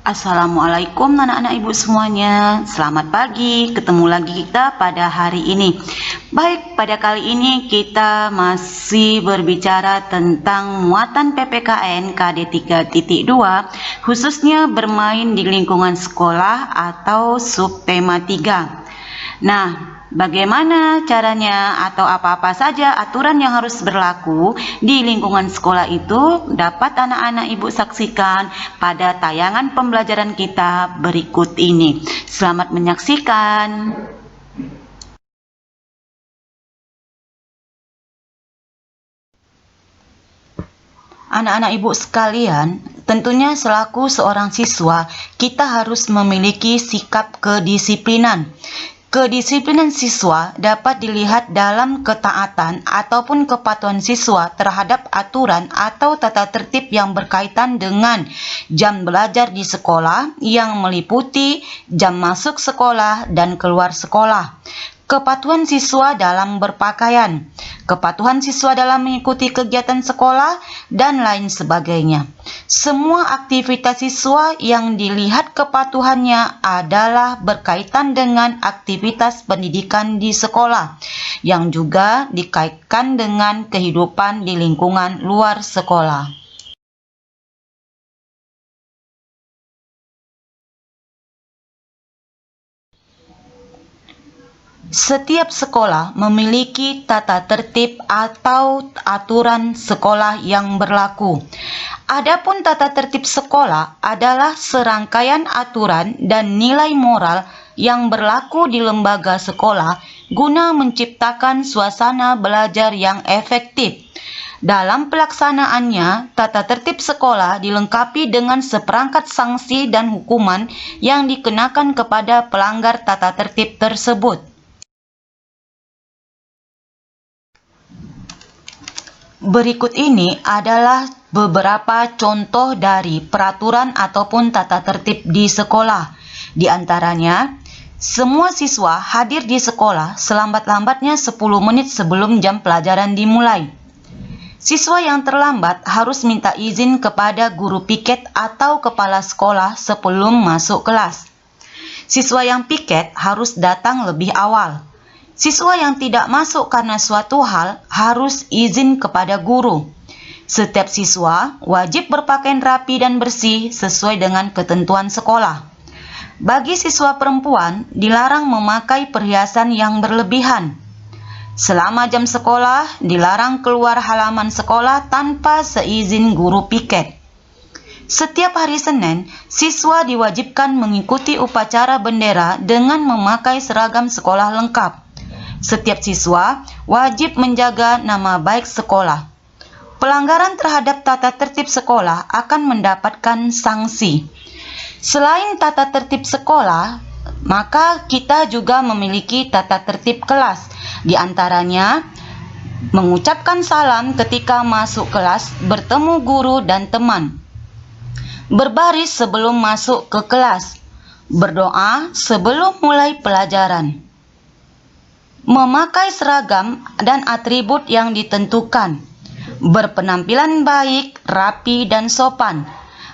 Assalamualaikum anak-anak ibu semuanya. Selamat pagi, ketemu lagi kita pada hari ini. Baik, pada kali ini kita masih berbicara tentang muatan PPKN KD 3.2, khususnya bermain di lingkungan sekolah atau subtema 3. Nah, bagaimana caranya atau apa-apa saja aturan yang harus berlaku di lingkungan sekolah itu dapat anak-anak ibu saksikan pada tayangan pembelajaran kita berikut ini. Selamat menyaksikan. Anak-anak ibu sekalian, tentunya selaku seorang siswa, kita harus memiliki sikap kedisiplinan. Kedisiplinan siswa dapat dilihat dalam ketaatan ataupun kepatuhan siswa terhadap aturan atau tata tertib yang berkaitan dengan jam belajar di sekolah yang meliputi jam masuk sekolah dan keluar sekolah. Kepatuhan siswa dalam berpakaian, kepatuhan siswa dalam mengikuti kegiatan sekolah, dan lain sebagainya. Semua aktivitas siswa yang dilihat kepatuhannya adalah berkaitan dengan aktivitas pendidikan di sekolah, yang juga dikaitkan dengan kehidupan di lingkungan luar sekolah. Setiap sekolah memiliki tata tertib atau aturan sekolah yang berlaku. Adapun tata tertib sekolah adalah serangkaian aturan dan nilai moral yang berlaku di lembaga sekolah guna menciptakan suasana belajar yang efektif. Dalam pelaksanaannya, tata tertib sekolah dilengkapi dengan seperangkat sanksi dan hukuman yang dikenakan kepada pelanggar tata tertib tersebut. Berikut ini adalah beberapa contoh dari peraturan ataupun tata tertib di sekolah. Di antaranya, semua siswa hadir di sekolah selambat-lambatnya 10 menit sebelum jam pelajaran dimulai. Siswa yang terlambat harus minta izin kepada guru piket atau kepala sekolah sebelum masuk kelas. Siswa yang piket harus datang lebih awal. Siswa yang tidak masuk karena suatu hal harus izin kepada guru. Setiap siswa wajib berpakaian rapi dan bersih sesuai dengan ketentuan sekolah. Bagi siswa perempuan, dilarang memakai perhiasan yang berlebihan. Selama jam sekolah, dilarang keluar halaman sekolah tanpa seizin guru piket. Setiap hari Senin, siswa diwajibkan mengikuti upacara bendera dengan memakai seragam sekolah lengkap. Setiap siswa wajib menjaga nama baik sekolah. Pelanggaran terhadap tata tertib sekolah akan mendapatkan sanksi. Selain tata tertib sekolah, maka kita juga memiliki tata tertib kelas. Di antaranya, mengucapkan salam ketika masuk kelas, bertemu guru dan teman, berbaris sebelum masuk ke kelas, berdoa sebelum mulai pelajaran, memakai seragam dan atribut yang ditentukan, berpenampilan baik, rapi, dan sopan,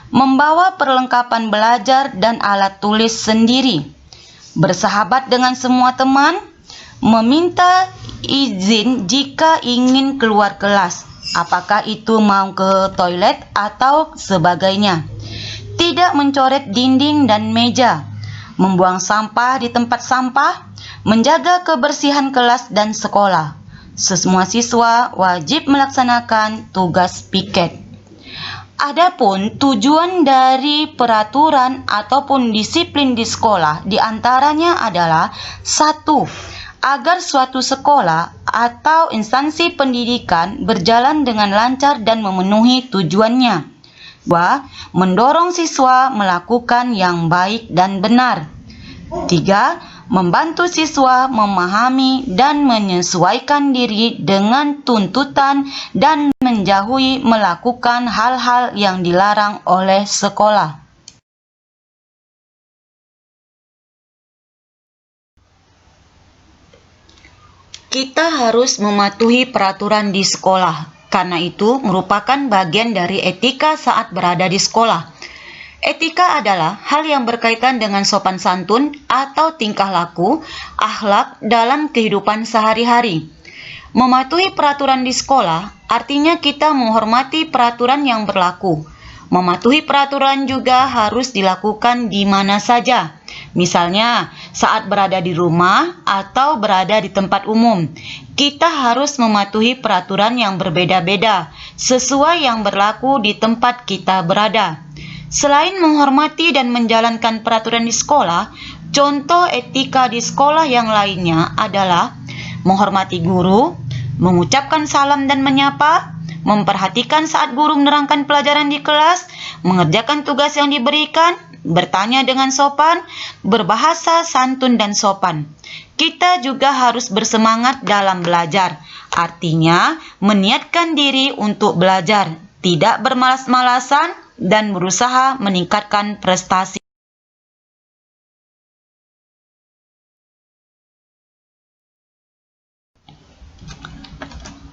membawa perlengkapan belajar dan alat tulis sendiri, bersahabat dengan semua teman, meminta izin jika ingin keluar kelas, apakah itu mau ke toilet atau sebagainya, tidak mencoret dinding dan meja, membuang sampah di tempat sampah, menjaga kebersihan kelas dan sekolah. Semua siswa wajib melaksanakan tugas piket. Adapun tujuan dari peraturan ataupun disiplin di sekolah diantaranya adalah 1. Agar suatu sekolah atau instansi pendidikan berjalan dengan lancar dan memenuhi tujuannya. 2. Mendorong siswa melakukan yang baik dan benar. 3. Membantu siswa memahami dan menyesuaikan diri dengan tuntutan dan menjauhi melakukan hal-hal yang dilarang oleh sekolah. Kita harus mematuhi peraturan di sekolah, karena itu merupakan bagian dari etika saat berada di sekolah. Etika adalah hal yang berkaitan dengan sopan santun atau tingkah laku, akhlak dalam kehidupan sehari-hari. Mematuhi peraturan di sekolah artinya kita menghormati peraturan yang berlaku. Mematuhi peraturan juga harus dilakukan di mana saja. Misalnya, saat berada di rumah atau berada di tempat umum, kita harus mematuhi peraturan yang berbeda-beda sesuai yang berlaku di tempat kita berada. Selain menghormati dan menjalankan peraturan di sekolah, contoh etika di sekolah yang lainnya adalah menghormati guru, mengucapkan salam dan menyapa, memperhatikan saat guru menerangkan pelajaran di kelas, mengerjakan tugas yang diberikan, bertanya dengan sopan, berbahasa santun dan sopan. Kita juga harus bersemangat dalam belajar, artinya meniatkan diri untuk belajar, tidak bermalas-malasan, dan berusaha meningkatkan prestasi.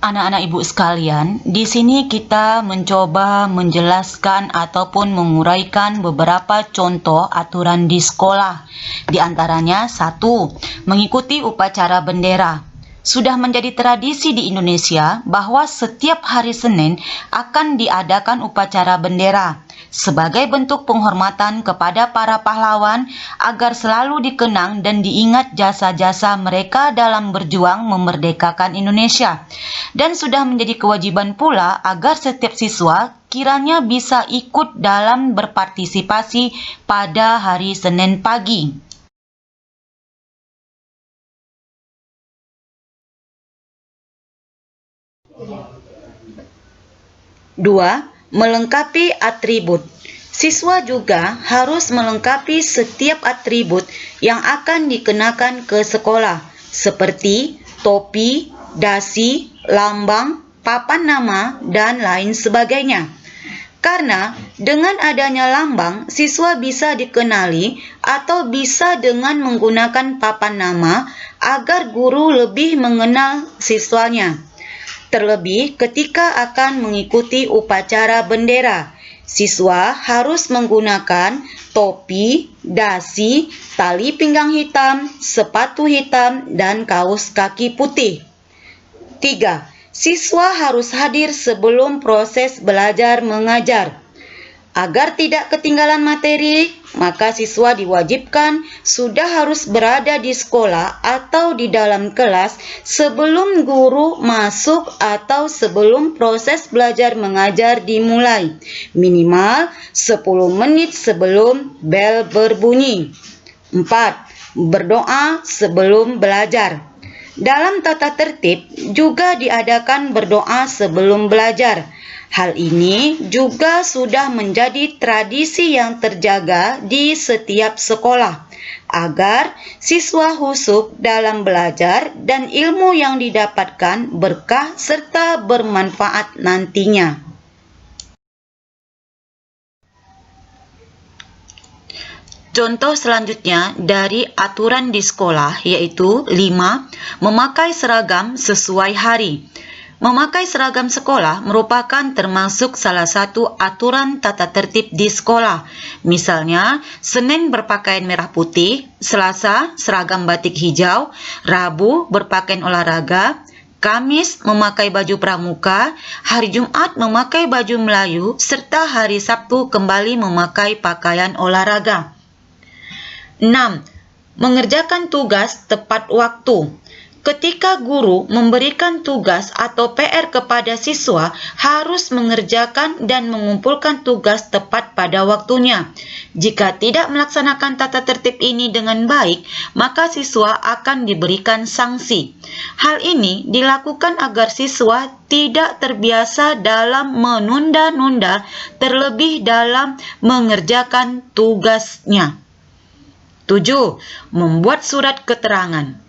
Anak-anak ibu sekalian, di sini kita mencoba menjelaskan ataupun menguraikan beberapa contoh aturan di sekolah. Di antaranya, 1. Mengikuti upacara bendera. Sudah menjadi tradisi di Indonesia bahwa setiap hari Senin akan diadakan upacara bendera sebagai bentuk penghormatan kepada para pahlawan agar selalu dikenang dan diingat jasa-jasa mereka dalam berjuang memerdekakan Indonesia. Dan sudah menjadi kewajiban pula agar setiap siswa kiranya bisa ikut dalam berpartisipasi pada hari Senin pagi. 2. Melengkapi atribut. Siswa juga harus melengkapi setiap atribut yang akan dikenakan ke sekolah, seperti topi, dasi, lambang, papan nama, dan lain sebagainya. Karena dengan adanya lambang, siswa bisa dikenali atau bisa dengan menggunakan papan nama agar guru lebih mengenal siswanya. Terlebih ketika akan mengikuti upacara bendera, siswa harus menggunakan topi, dasi, tali pinggang hitam, sepatu hitam, dan kaos kaki putih. 3. Siswa harus hadir sebelum proses belajar mengajar. Agar tidak ketinggalan materi, maka siswa diwajibkan sudah harus berada di sekolah atau di dalam kelas sebelum guru masuk atau sebelum proses belajar mengajar dimulai, minimal 10 menit sebelum bel berbunyi. 4. Berdoa sebelum belajar. Dalam tata tertib juga diadakan berdoa sebelum belajar. Hal ini juga sudah menjadi tradisi yang terjaga di setiap sekolah, agar siswa khusyuk dalam belajar dan ilmu yang didapatkan berkah serta bermanfaat nantinya. Contoh selanjutnya dari aturan di sekolah yaitu 5. Memakai seragam sesuai hari. Memakai seragam sekolah merupakan termasuk salah satu aturan tata tertib di sekolah. Misalnya, Senin berpakaian merah putih, Selasa seragam batik hijau, Rabu berpakaian olahraga, Kamis memakai baju pramuka, hari Jumat memakai baju Melayu, serta hari Sabtu kembali memakai pakaian olahraga. 6. Mengerjakan tugas tepat waktu. Ketika guru memberikan tugas atau PR kepada siswa, harus mengerjakan dan mengumpulkan tugas tepat pada waktunya. Jika tidak melaksanakan tata tertib ini dengan baik, maka siswa akan diberikan sanksi. Hal ini dilakukan agar siswa tidak terbiasa dalam menunda-nunda, terlebih dalam mengerjakan tugasnya. 7. Membuat surat keterangan.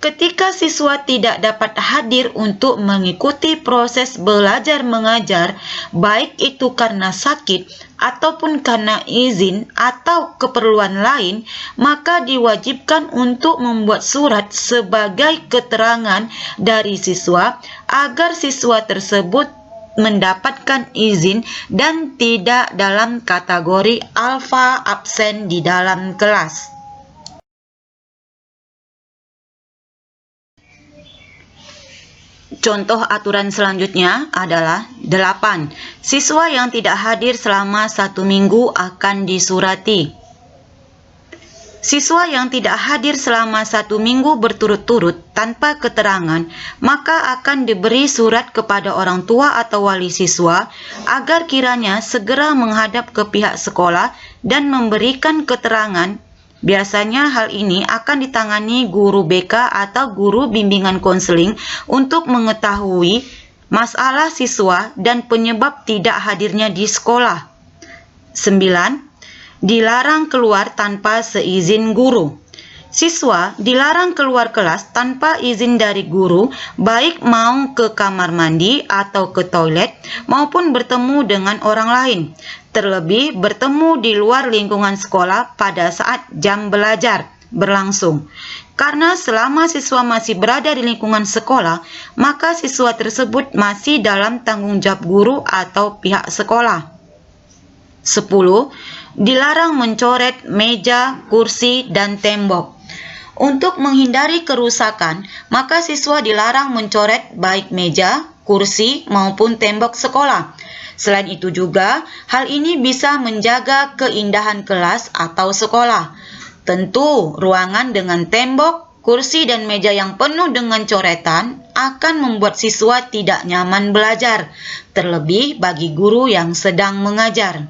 Ketika siswa tidak dapat hadir untuk mengikuti proses belajar mengajar, baik itu karena sakit ataupun karena izin atau keperluan lain, maka diwajibkan untuk membuat surat sebagai keterangan dari siswa agar siswa tersebut mendapatkan izin dan tidak dalam kategori alfa absen di dalam kelas. Contoh aturan selanjutnya adalah 8. Siswa yang tidak hadir selama 1 minggu akan disurati. Siswa yang tidak hadir selama 1 minggu berturut-turut tanpa keterangan, maka akan diberi surat kepada orang tua atau wali siswa agar kiranya segera menghadap ke pihak sekolah dan memberikan keterangan. Biasanya hal ini akan ditangani guru BK atau guru bimbingan konseling untuk mengetahui masalah siswa dan penyebab tidak hadirnya di sekolah. 9. Dilarang keluar tanpa seizin guru. Siswa dilarang keluar kelas tanpa izin dari guru, baik mau ke kamar mandi atau ke toilet maupun bertemu dengan orang lain. Terlebih bertemu di luar lingkungan sekolah pada saat jam belajar berlangsung. Karena selama siswa masih berada di lingkungan sekolah, maka siswa tersebut masih dalam tanggung jawab guru atau pihak sekolah. 10. Dilarang mencoret meja, kursi, dan tembok. Untuk menghindari kerusakan, maka siswa dilarang mencoret baik meja, kursi, maupun tembok sekolah. Selain itu juga, hal ini bisa menjaga keindahan kelas atau sekolah. Tentu, ruangan dengan tembok, kursi, dan meja yang penuh dengan coretan akan membuat siswa tidak nyaman belajar, terlebih bagi guru yang sedang mengajar.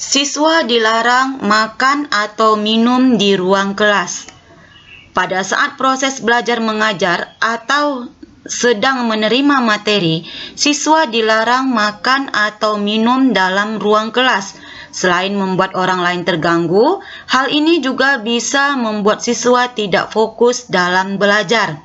Siswa dilarang makan atau minum di ruang kelas. Pada saat proses belajar mengajar atau sedang menerima materi, siswa dilarang makan atau minum dalam ruang kelas. Selain membuat orang lain terganggu, hal ini juga bisa membuat siswa tidak fokus dalam belajar.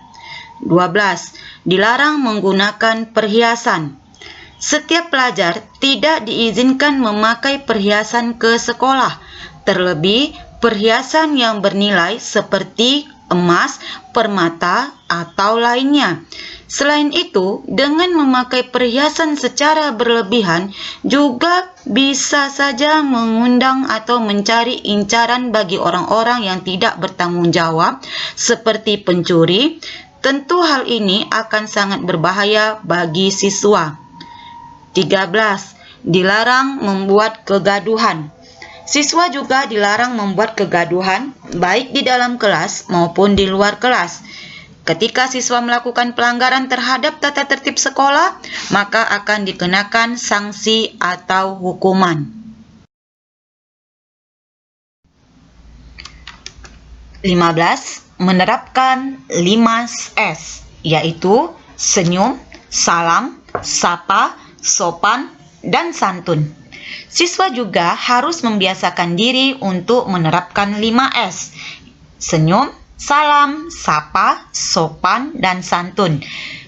12. Dilarang menggunakan perhiasan. Setiap pelajar tidak diizinkan memakai perhiasan ke sekolah, terlebih perhiasan yang bernilai seperti emas, permata, atau lainnya. Selain itu, dengan memakai perhiasan secara berlebihan juga bisa saja mengundang atau mencari incaran bagi orang-orang yang tidak bertanggung jawab, seperti pencuri. Tentu hal ini akan sangat berbahaya bagi siswa. 13. Dilarang membuat kegaduhan. Siswa juga dilarang membuat kegaduhan baik di dalam kelas maupun di luar kelas. Ketika siswa melakukan pelanggaran terhadap tata tertib sekolah, maka akan dikenakan sanksi atau hukuman. 15. Menerapkan 5S, yaitu senyum, salam, sapa, sopan, dan santun. Siswa juga harus membiasakan diri untuk menerapkan 5S. Senyum, salam, sapa, sopan, dan santun.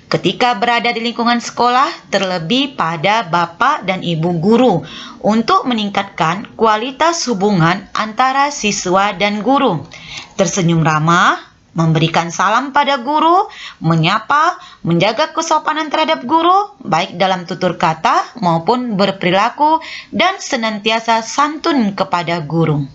Ketika berada di lingkungan sekolah, terlebih pada bapak dan ibu guru, untuk meningkatkan kualitas hubungan antara siswa dan guru. Tersenyum ramah, memberikan salam pada guru, menyapa, menjaga kesopanan terhadap guru, baik dalam tutur kata maupun berperilaku, dan senantiasa santun kepada guru.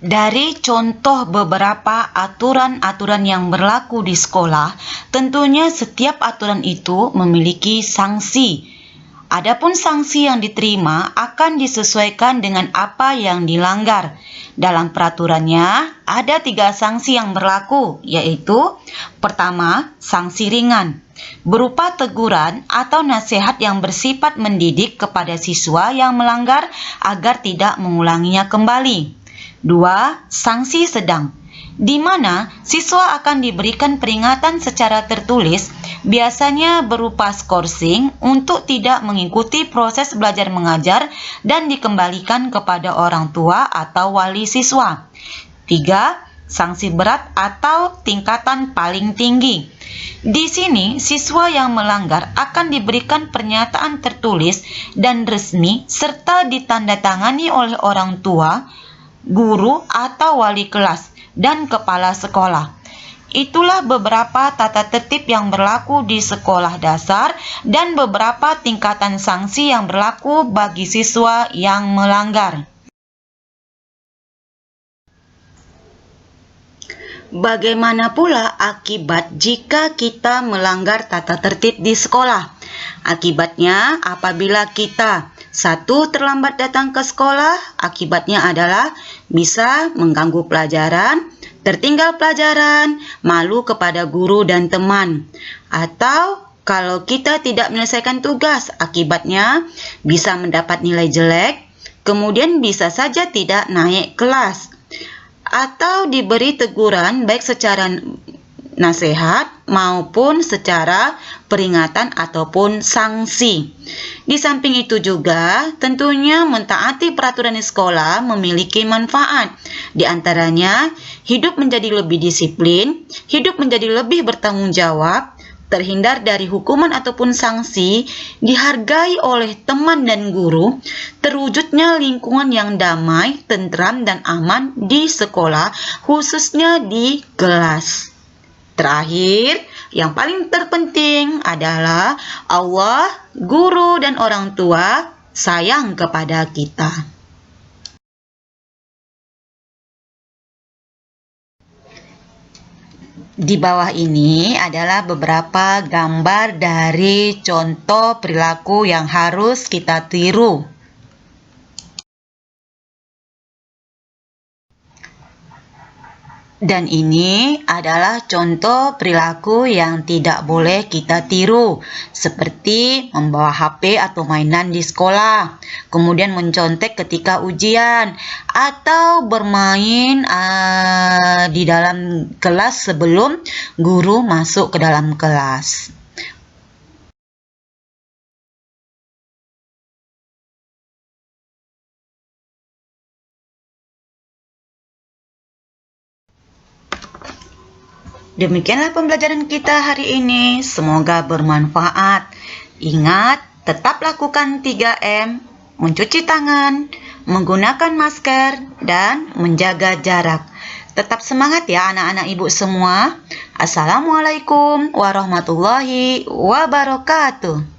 Dari contoh beberapa aturan-aturan yang berlaku di sekolah, tentunya setiap aturan itu memiliki sanksi. Adapun sanksi yang diterima akan disesuaikan dengan apa yang dilanggar. Dalam peraturannya, ada 3 sanksi yang berlaku, yaitu pertama, sanksi ringan, berupa teguran atau nasihat yang bersifat mendidik kepada siswa yang melanggar agar tidak mengulanginya kembali. 2. Sanksi sedang, di mana siswa akan diberikan peringatan secara tertulis, biasanya berupa skorsing untuk tidak mengikuti proses belajar mengajar dan dikembalikan kepada orang tua atau wali siswa. 3. sanksi berat atau tingkatan paling tinggi. Di sini, siswa yang melanggar akan diberikan pernyataan tertulis dan resmi serta ditandatangani oleh orang tua, guru atau wali kelas, dan kepala sekolah. Itulah beberapa tata tertib yang berlaku di sekolah dasar dan beberapa tingkatan sanksi yang berlaku bagi siswa yang melanggar. Bagaimana pula akibat jika kita melanggar tata tertib di sekolah? Akibatnya, apabila kita 1. Terlambat datang ke sekolah, akibatnya adalah bisa mengganggu pelajaran, tertinggal pelajaran, malu kepada guru dan teman. Atau kalau kita tidak menyelesaikan tugas, akibatnya bisa mendapat nilai jelek, kemudian bisa saja tidak naik kelas. Atau diberi teguran baik secara nasihat maupun secara peringatan ataupun sanksi. Di samping itu juga tentunya mentaati peraturan di sekolah memiliki manfaat. Di antaranya hidup menjadi lebih disiplin, hidup menjadi lebih bertanggung jawab, terhindar dari hukuman ataupun sanksi, dihargai oleh teman dan guru, terwujudnya lingkungan yang damai, tentram, dan aman di sekolah, khususnya di kelas. Terakhir, yang paling terpenting adalah Allah, guru, dan orang tua sayang kepada kita. Di bawah ini adalah beberapa gambar dari contoh perilaku yang harus kita tiru. Dan ini adalah contoh perilaku yang tidak boleh kita tiru, seperti membawa HP atau mainan di sekolah, kemudian mencontek ketika ujian, atau bermain di dalam kelas sebelum guru masuk ke dalam kelas. Demikianlah pembelajaran kita hari ini. Semoga bermanfaat. Ingat, tetap lakukan 3M, mencuci tangan, menggunakan masker, dan menjaga jarak. Tetap semangat ya anak-anak ibu semua. Assalamualaikum warahmatullahi wabarakatuh.